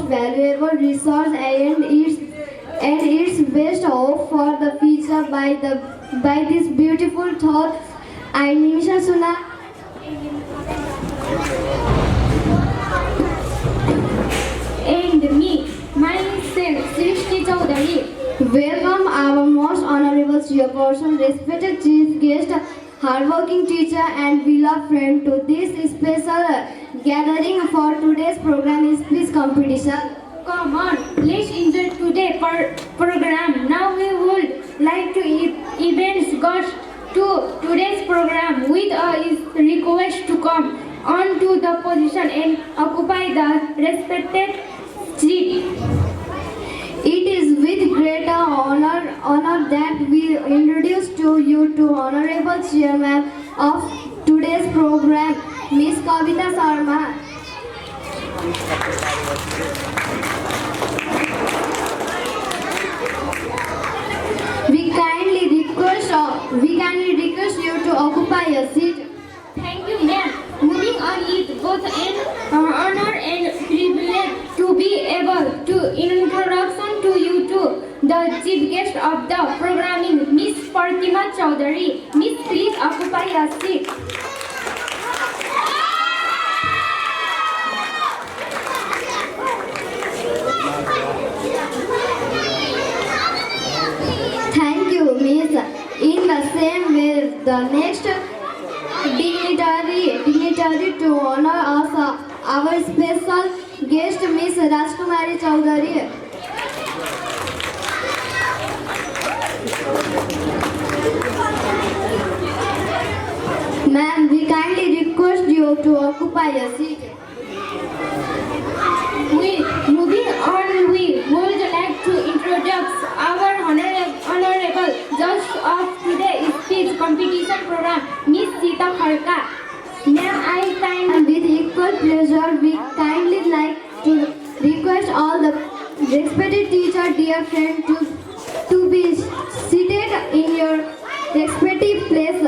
valuable resource and its best hope for the future by this beautiful thought. I Nimisha Suna. And me, myself, Srishti Chaudhary. Welcome our most honorable chairperson, respected chief guest, hardworking teacher and beloved friend to this special gathering for today's program is quiz competition. Come on, let's enjoy today's program. Now we would like to events guest to today's program with a request to come on to the position and occupy the respected seat. It is with great honor that we introduce to you to honorable chairman of today's program, Miss Kavita Sharma. We kindly request you to occupy a seat. Thank you, ma'am. Moving on, it's both an honor and privilege to be able to introduction to you to the chief guest of the programming, Miss Pratima Chaudhary. Miss, please occupy a seat. Thank you, Miss. In the same way, the next dignitary to honor us, our special guest, Miss Rajkumari Chaudhary. Ma'am, we kindly request you to occupy a seat. Moving on, we would like to introduce our honorable judge of today's speech competition program, Miss Sita Kharka. Ma'am, And with equal pleasure, we kindly like to request all the respected teacher, dear friend, to be seated in your respective place.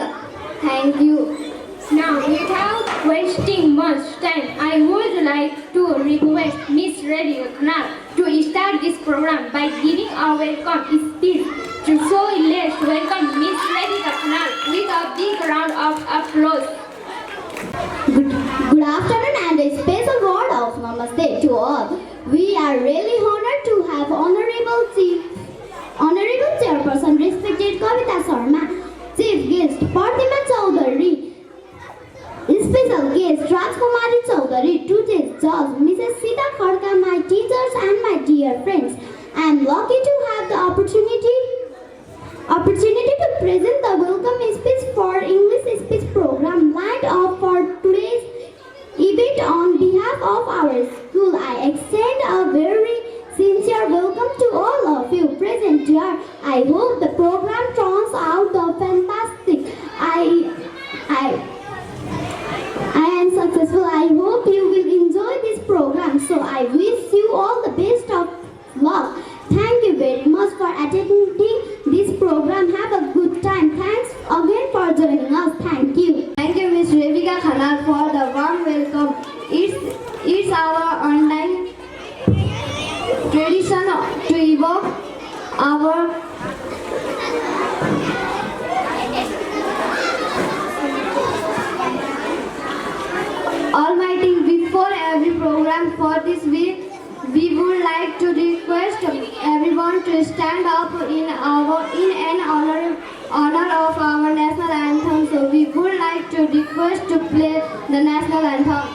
Thank you. now without wasting much time, I would like to request Miss Radio Khanal to start this program by giving a welcome speech. So let's welcome Miss Radio Khanal with a big round of applause. Good afternoon and a special word of namaste to all. We are really honored to have Honorable Chairperson, respected Kavita Sharma, Chief Guest Pratima Chaudhary, Special Guest Rajkumari Chaudhary, today's judge Mrs. Sita Kharka, my teachers and my dear friends. I am lucky to have the opportunity to present the welcome speech for English speech program lined up for today's event. On behalf of our school, I extend a very sincere welcome to all of you present here. I hope the program turns out fantastic. I am successful. I hope you will enjoy this program. So I wish you all the best of luck. Thank you very much for attending this program. Have a good time. Thanks again for joining us. Thank you. Thank you, Miss Revika Khanal, for the warm welcome. It's our online tradition to evoke our Almighty. Before every program for this week, we would like to request everyone to stand up in honor of our national anthem. So we would like to request to play the national anthem.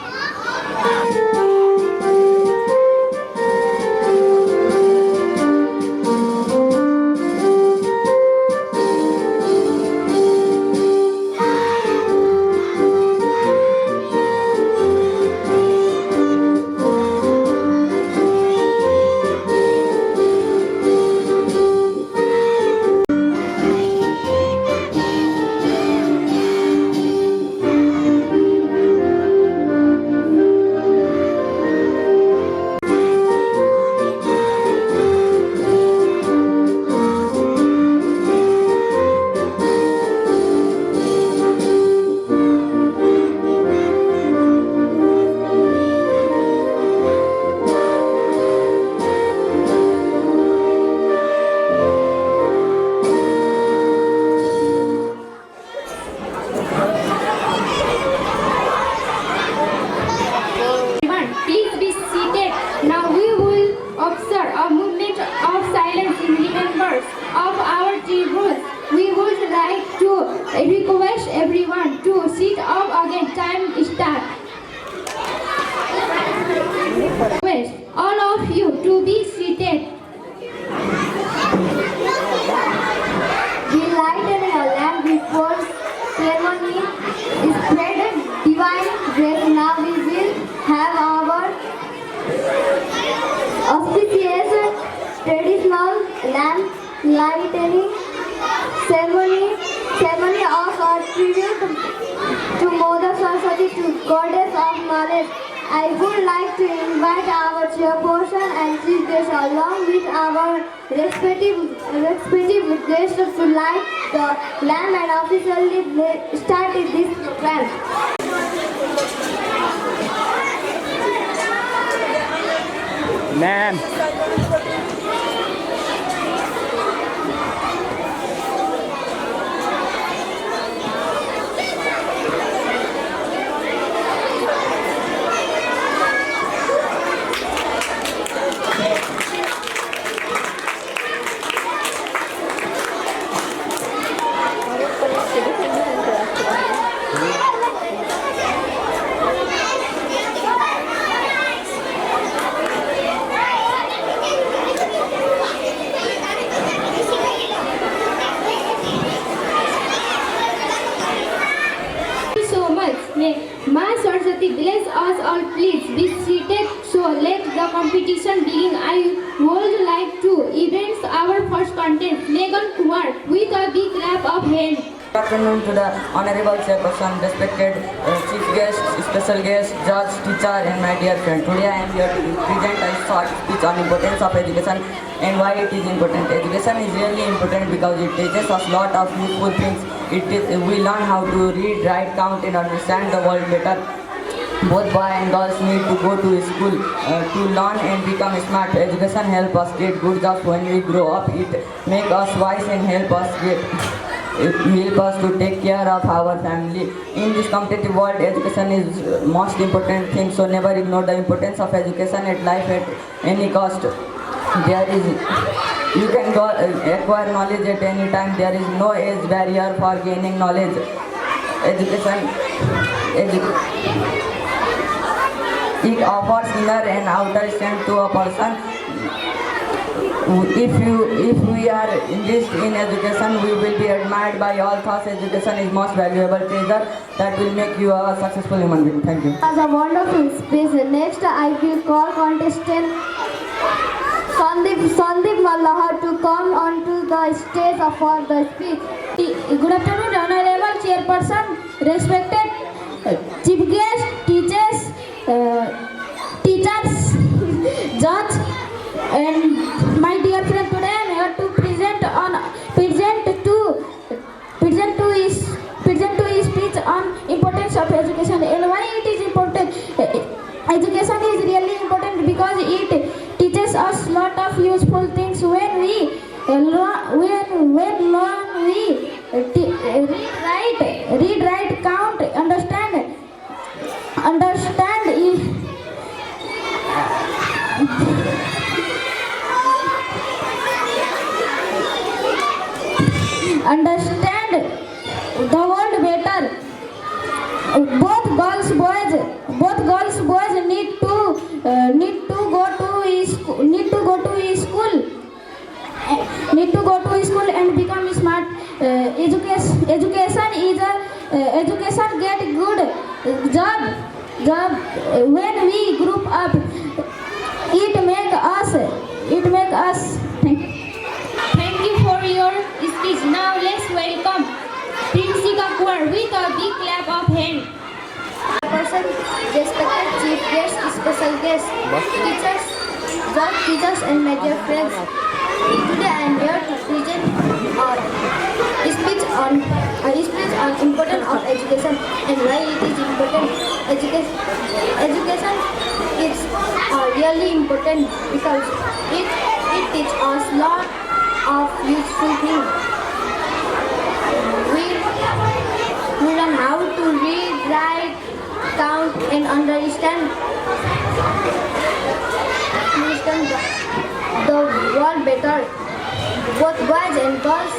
request everyone to sit up again. Time start. Request all of you to be seated. We lighted a lamp before ceremony spread divine grace. Now we will have our auspicious traditional lamp lighting ceremony of a tribute to Mother Saraswati, to Goddess of Knowledge. I would like to invite our chairperson and chief guests along with our respective guests to light the lamp and officially start this program. Ma'am. May Ma Saraswati bless us all. Please be seated. So let the competition begin. I would like to events our first contest, Megan Kumar, with a big clap of hands. Good afternoon to the Honorable Chairperson, respected Chief Guest, Special Guest, Judge, Teacher and my dear friend. Today I am here to present a short speech on importance of education and why it is important. Education is really important because it teaches us lot of useful things. We learn how to read, write, count and understand the world better. Both boys and girls need to go to school to learn and become smart. Education helps us get good jobs when we grow up. It makes us wise and help us to take care of our family. In this competitive world, education is most important thing, so never ignore the importance of education at life at any cost. You can acquire knowledge at any time. There is no age barrier for gaining knowledge. It offers inner and outer strength to a person. If we are engaged in education, we will be admired by all. Thus, education is most valuable treasure that will make you a successful human being. Thank you. As a wonderful speech. Next, I will call contestant Sandeep Mallahar to come onto the stage for the speech. Good afternoon, Honorable Chairperson, respected Chief Guest, teachers, Judge, and my dear friend. Today I am here to present his speech on importance of education and why it is important. Education is really important because it teaches us lot of useful things. When we learn, read, write, count, understand the world better. Both girls boys need to go to school and become smart. Education get good job when we group up. It make us. Thank you for your speech. Now let's welcome Prinsika Kaur with a big clap of hands. Person, respected chief guests, special guests, teachers and my dear friends. Today I am here to present a speech on importance of education and why it is important. Education is really important because it teaches us lot of useful things. We learn how to read, write, count and understand the world better. Both boys and girls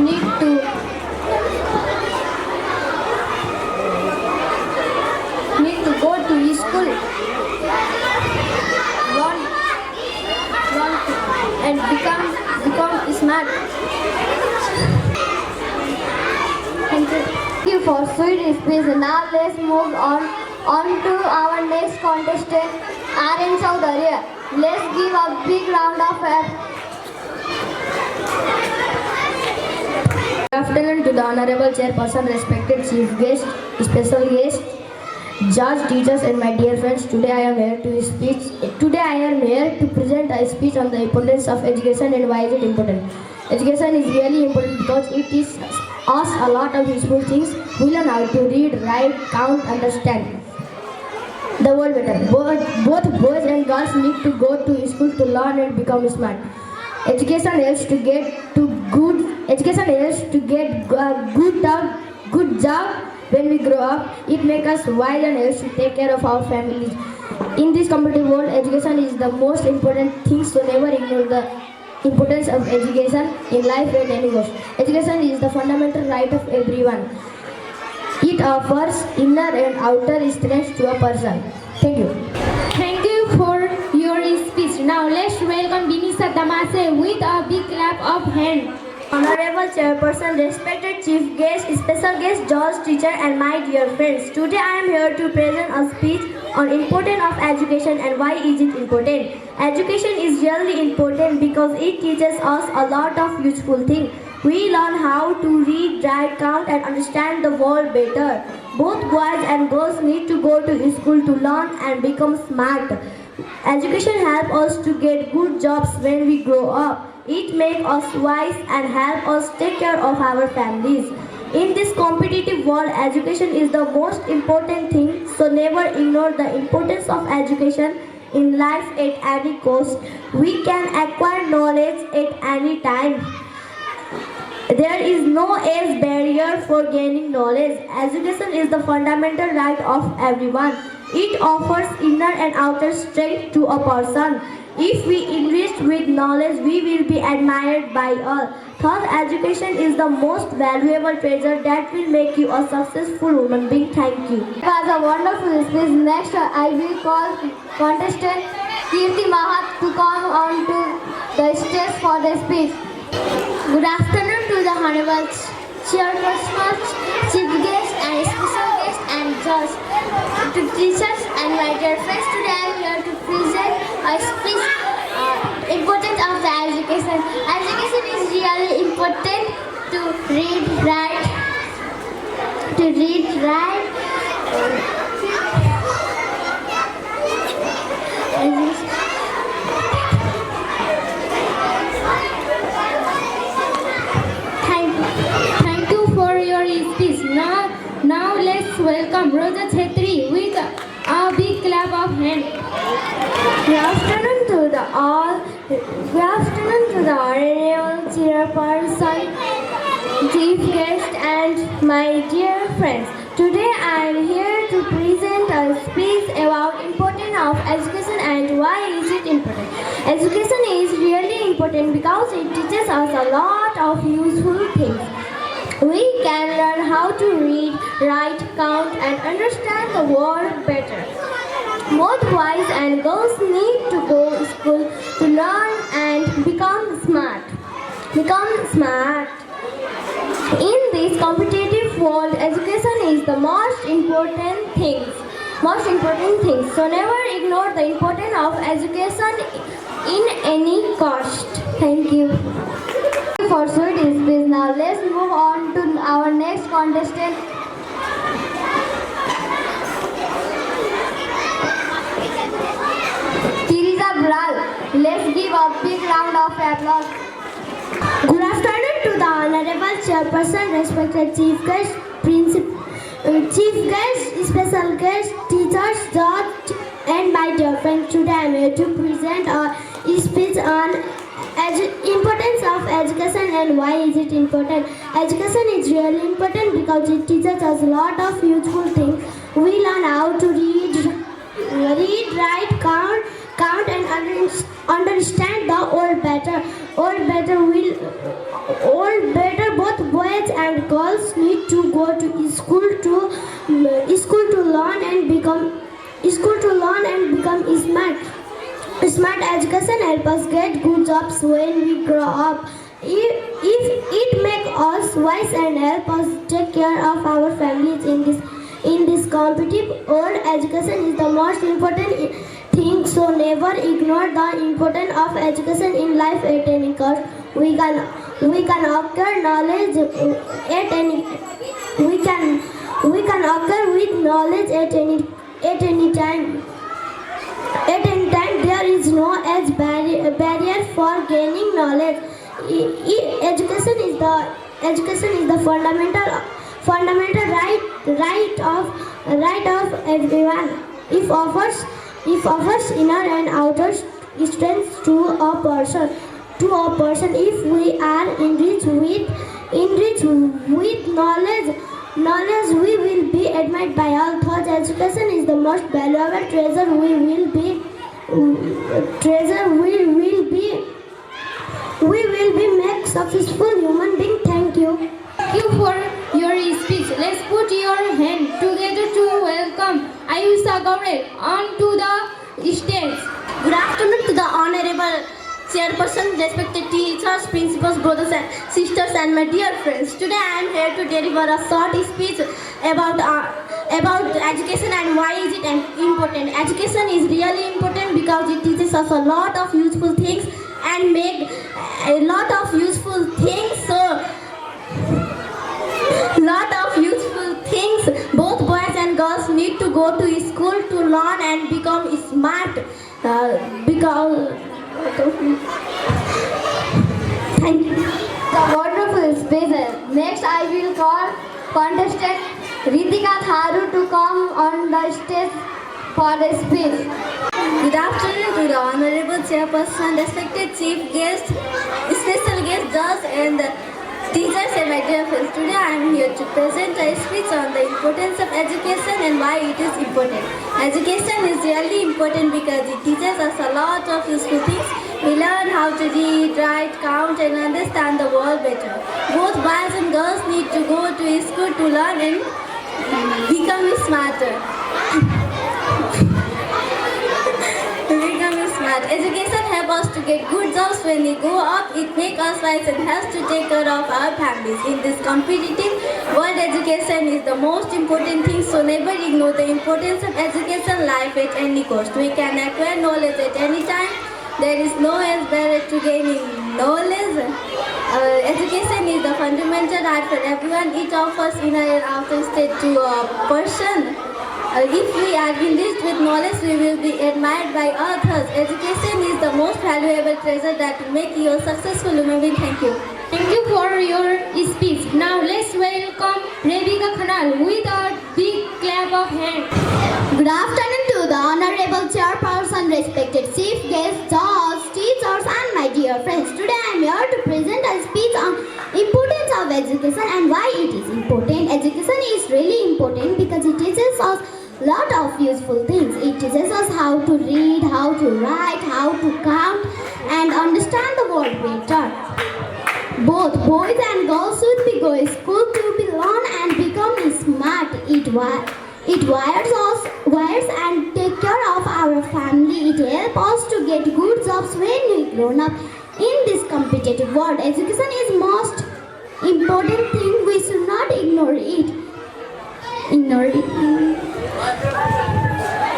need to go to school, learn and become smart. Thank you for sweet speech. Now let's move on to our next contestant, Aryan Chaudhary. Let's give a big round of applause. Good afternoon to the Honorable Chairperson, respected Chief Guest, special guest, judge, teachers, and my dear friends. Today I am here to present a speech on the importance of education and why is it important. Education is really important because it teaches us a lot of useful things. We learn how to read, write, count, understand the world better. Both boys and girls need to go to school to learn and become smart. Education helps to get good job when we grow up. It makes us wise and helps to take care of our families. In this competitive world, education is the most important thing, so never ignore the importance of education in life and anywhere. Education is the fundamental right of everyone. It offers inner and outer strength to a person. Thank you. Thank you for your speech. Now let's welcome Binisha Damase with a big clap of hand. Honorable Chairperson, respected Chief Guest, special guest, judge, teacher, and my dear friends. Today I am here to present a speech on importance of education and why is it important. Education is really important because it teaches us a lot of useful things. We learn how to read, write, count, and understand the world better. Both boys and girls need to go to school to learn and become smart. Education helps us to get good jobs when we grow up. It makes us wise and helps us take care of our families. In this competitive world, education is the most important thing, so never ignore the importance of education in life at any cost. We can acquire knowledge at any time. There is no age barrier for gaining knowledge. Education is the fundamental right of everyone. It offers inner and outer strength to a person. If we enrich with knowledge, we will be admired by all. Third, education is the most valuable treasure that will make you a successful human being. Thank you. It was a wonderful speech. Next, I will call contestant Kirti Mahat to come on to the stage for the speech. Good afternoon to the Honorable Chairperson, Chief Guest, and special guest and judge, to teachers and my dear friends. Today I am here to present a speech importance of the education. Education is really important to read, write. Thank you for your speech. Now let's welcome Roja Chetri with a big clap of hand. Good afternoon to the all. Good afternoon to the honorable chairperson, chief guest, and my dear friends. Today I am here to present a speech about importance of education and why is it important. Education is really important because it teaches us a lot of useful things. We can learn how to read, write, count, and understand the world better. Both boys and girls need to go to school to learn and become smart. In this competitive world, education is the most important thing. So never ignore the importance of education in any cost. Thank you. For sweet speech. Now let's move on to our next contestant. Tiriza Bral. Let's give a big round of applause. Good afternoon to the Honorable Chairperson, respected Chief Guest, special guest, teachers, judge, and my dear friends. Today I am here to present a speech on importance of education and why is it important. Education is really important because it teaches us a lot of useful things. We learn how to read, write, count and understand the world better. Both boys and girls need to go to school to learn and become smart. Smart education help us get good jobs when we grow up. If it make us wise and help us take care of our families in this competitive world, education is the most important thing. So never ignore the importance of education in life at any cost. We can acquire knowledge at any we can acquire with knowledge at any time. At any time, there is no age barrier for gaining knowledge. Education is the fundamental right of everyone. It offers inner and outer strength to a person. If we are enriched with knowledge, we will be admired by all. Thus, education is the most valuable treasure we will be make successful human being. Thank you. Thank you for your speech. Let's put your hand together to welcome Ayusha Gaure onto the stage. Good afternoon to the Honorable Chairperson, respected teachers, principals, brothers and sisters, and my dear friends. Today I am here to deliver a short speech about education and why is it important. Education is really important because it teaches us a lot of useful things and make a lot of useful things. Both boys and girls need to go to school to learn and become smart. Thank you. The wonderful speech. Next, I will call contestant Ritika Tharu to come on the stage for the speech. Good afternoon to the Honorable Chairperson, respected Chief Guest, special guest judge and teachers and my dear friends. Today I am here to present a speech on the importance of education and why it is important. Education is really important because it teaches us a lot of useful things. We learn how to read, write, count and understand the world better. Both boys and girls need to go to school to learn and become smarter. Education helps us to get good jobs when we grow up. It makes us wise and helps to take care of our families. In this competitive world, education is the most important thing, so never ignore the importance of education life at any cost. We can acquire knowledge at any time. There is no else barrier to gaining knowledge. Education is the fundamental right for everyone. It offers inner and outer state to a person. If we are enriched with knowledge, we will be admired by others. Education is the most valuable treasure that will make you a successful human being. Thank you. Thank you for your speech. Now let's welcome Rebecca Khanal with a big clap of hands. Good afternoon to the Honorable Chairperson, respected Chief Guest, judge, teachers, and my dear friends. Today I am here to present a speech on importance of education and why it is important. Education is really important because it teaches us lot of useful things. It teaches us how to read, how to write, how to count and understand the world better. Both boys and girls should be going to school to learn and become smart. It wires and take care of our family. It helps us to get good jobs when we grown up. In this competitive world, education is most important thing. We should not ignore it.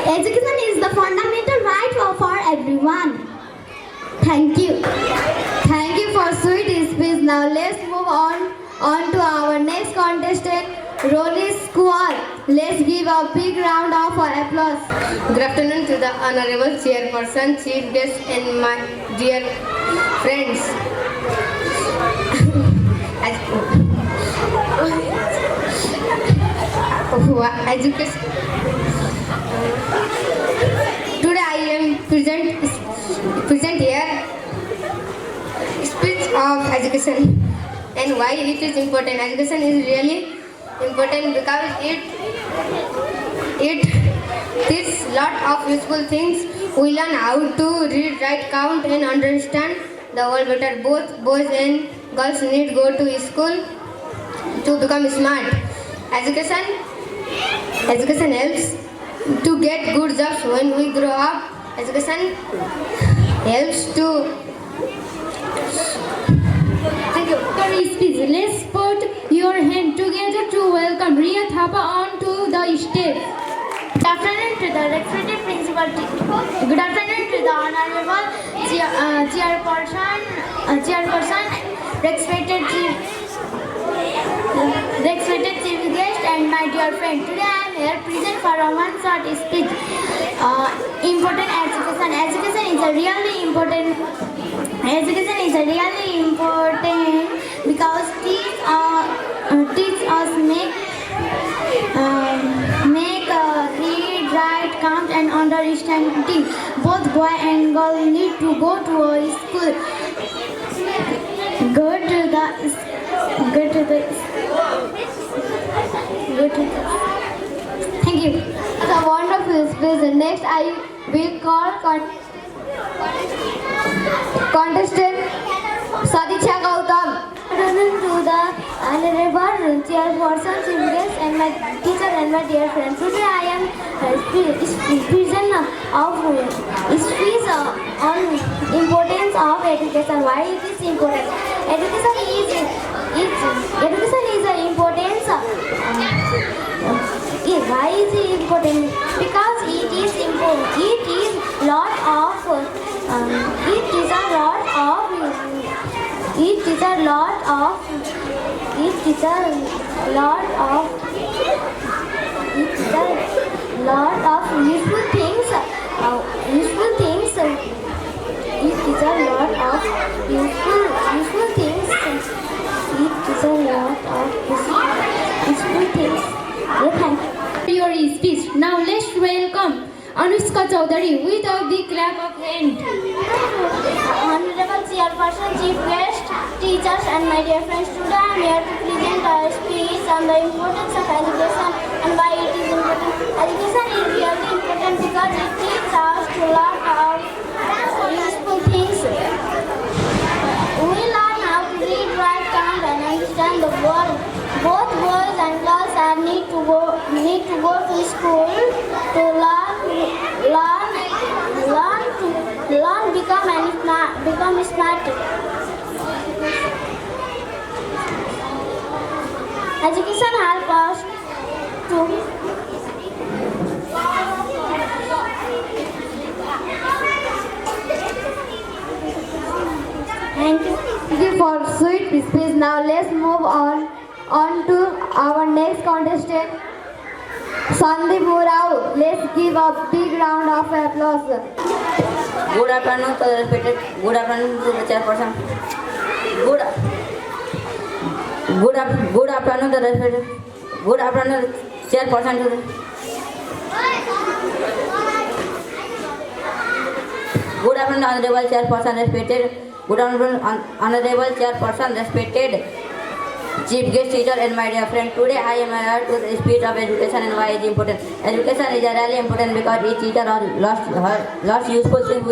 Education is the fundamental right for everyone. Thank you. Thank you for sweet speech. Now let's move on to our next contestant, Rory Squall. Let's give a big round of applause. Good afternoon to the Honorable Chairperson, Chief Guest and my dear friends. Education. Today I am present here speech of education and why it is important. Education is really important because it teaches lot of useful things. We learn how to read, write, count and understand the world better. Both boys and girls need go to school to become smart. Education helps to get good jobs when we grow up. Education helps to. Thank you. Your speech. Let's put your hand together to welcome Ria Thapa onto the stage. Good afternoon to the respected principal. Good afternoon to the honorable chairperson, respected chief guest, and my dear friend. Today I am here present for a one short speech. Important education. Education is a really important. Education is a really important because teach us make read, write, count, and understanding. Both boy and girl need to go to a school. Thank you. It's a wonderful speech. Next, I will call contestant Sadicha Gautam. Good afternoon to the honorable chairperson, chief guest, and my teacher and my dear friend. Today I am present of speech on importance of education. Why it is important? Education is a importance. Why is it important? Because it is important. It is lot of. It is a lot of useful things. Useful things. It is a lot of useful things. It is a lot of useful things. Thank you. Your speech. Now let's welcome Anushka Chaudhary with a big clap of hand. Honorable chairperson, chief guest, teachers, and my dear friends. Today I am here to present a speech on the importance of education and why it is important. Education is really important because it teaches us to learn about useful things. We learn how to read, write, count, and understand the world. Both boys and girls need to go to school to learn, become smart. Education helps us to Thank you for sweet speech. Now let's move on to our next contestant, Sandeep Murao. Let's give a big round of applause. Good afternoon to the respected. Good afternoon to the chairperson. Good afternoon to the respected. Good afternoon chairperson to the. Good afternoon honorable chairperson respected. Good afternoon honorable chairperson respected. Chief guest, teacher, and my dear friend. Today I am here to speak of education and why it is important. Education is really important because each teacher has lost useful things.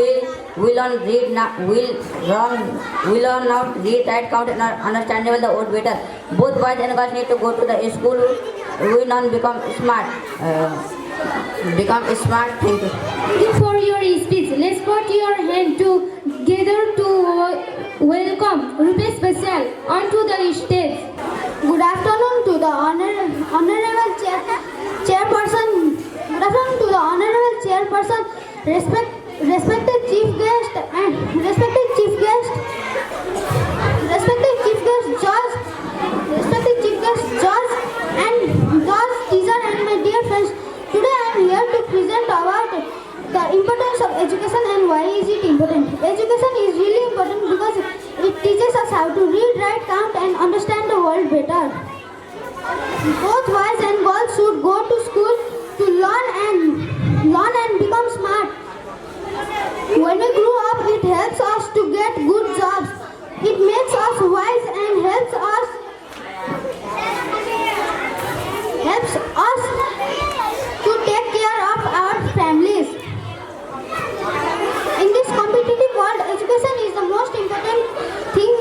We learn read now. We learn now read, write, count, and understandable the word better. Both boys and girls need to go to the school. We learn become smart. Thank you. Thank you for your speech. Let's put your hand together to welcome Rupesh Basal onto the stage. Good afternoon to the honorable chairperson. Good afternoon to the honorable chairperson, respected chief guest, judge, and judge, teacher, and my dear friends. Today I am here to present about the importance of education and why is it important. Education is really important because it teaches us how to read, write, count, and understand the world better. Both boys and girls should go to school to learn and become smart. When we grow up, it helps us to get good jobs. It makes us wise and helps us to take care of our families. In this competitive world, education is the most important thing.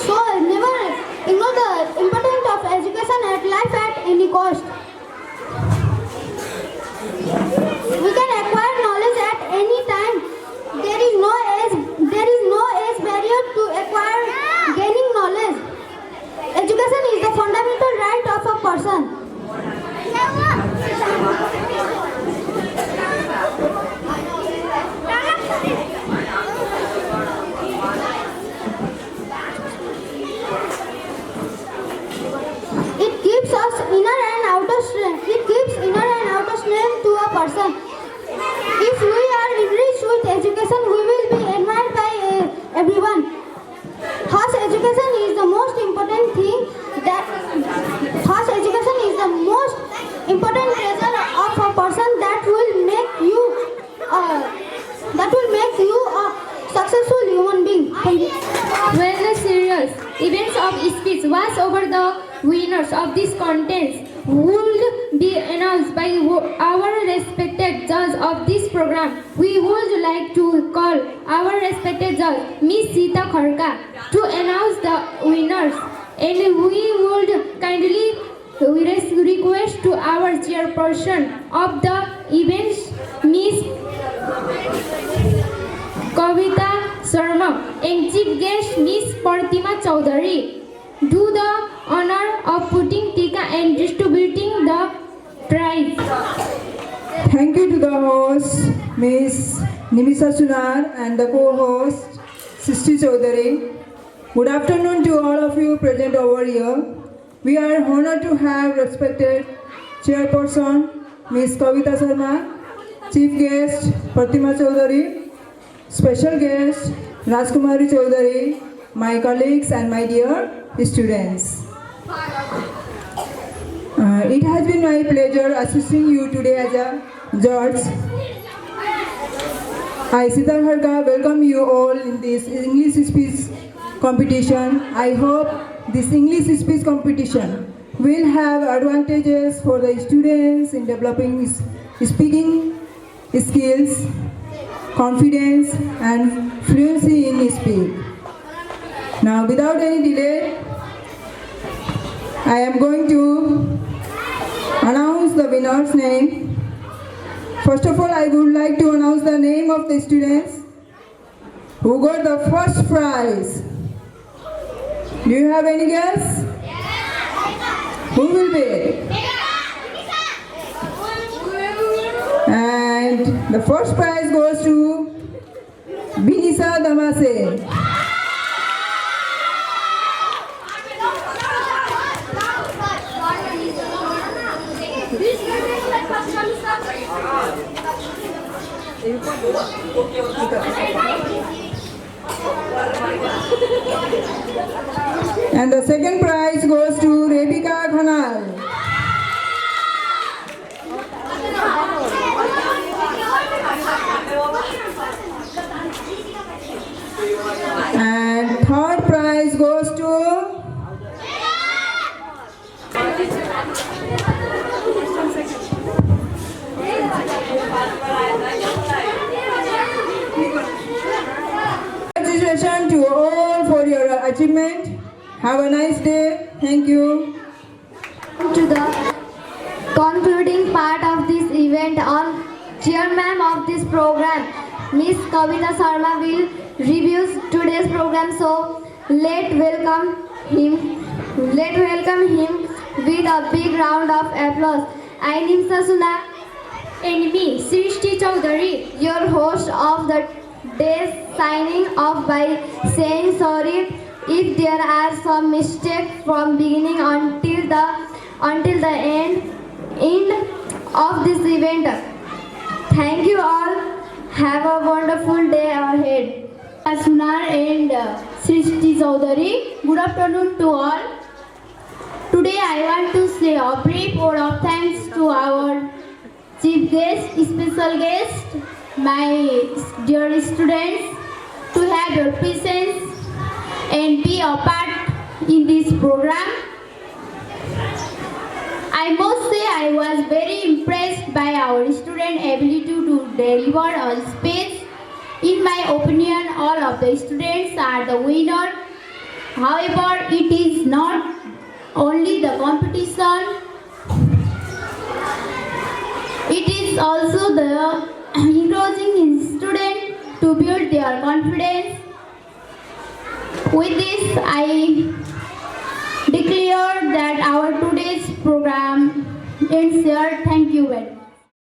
So never ignore the importance of education everyone. Thus, education is the most important thing thus education is the most important treasure of a person that will make you a successful human being. Thank you. When the serious events of speech was over, the winners of this contest would be announced by our respected judge of this program. We would like to call our respected judge, Miss Sita Kharka, to announce the winners. And we would kindly request to our chairperson of the events, Miss Kavita Sharma, and chief guest Miss Pratima Chaudhary, do the honor of putting tika and distributing the prize. Thank you to the host, Miss Nimisa Sunar, and the co-host, Sisti Chaudhary. Good afternoon to all of you present over here. We are honored to have respected Chairperson, Miss Kavita Sharma, Chief Guest, Pratima Chaudhary, Special Guest, Rajkumari Chaudhary, my colleagues and my dear students. It has been my pleasure assisting you today as a judge. I, Sita Kharka, welcome you all in this English speech competition. I hope this English speech competition will have advantages for the students in developing speaking skills, confidence and fluency in speech. Now, without any delay, I am going to announce the winner's name. First of all, I would like to announce the name of the students who got the first prize. Do you have any guess? Who will be? And the first prize goes to Binisa Damase. And the second prize goes to Rebecca Khanal. And third prize goes to congratulations to all for your achievement. Have a nice day. Thank you. To the concluding part of this event, on chairman of this program, Miss Kavita Sharma will review today's program. So let's welcome him with a big round of applause. I am Nimsa Sunar, And me, Srishti Chaudhary, your host of the day, signing off by saying sorry if there are some mistakes from beginning until the end of this event. Thank you all. Have a wonderful day ahead. Sunar and Srishti Chaudhary. Good afternoon to all. Today I want to say a brief word of thanks to our chief guest, special guest, my dear students, to have your patience and be a part in this program. I must say I was very impressed by our student ability to deliver a speech. In my opinion, all of the students are the winner. However, it is not only the competition, it is also the encouraging students to build their confidence. With this, I declare that our today's program ends here. Thank you very much.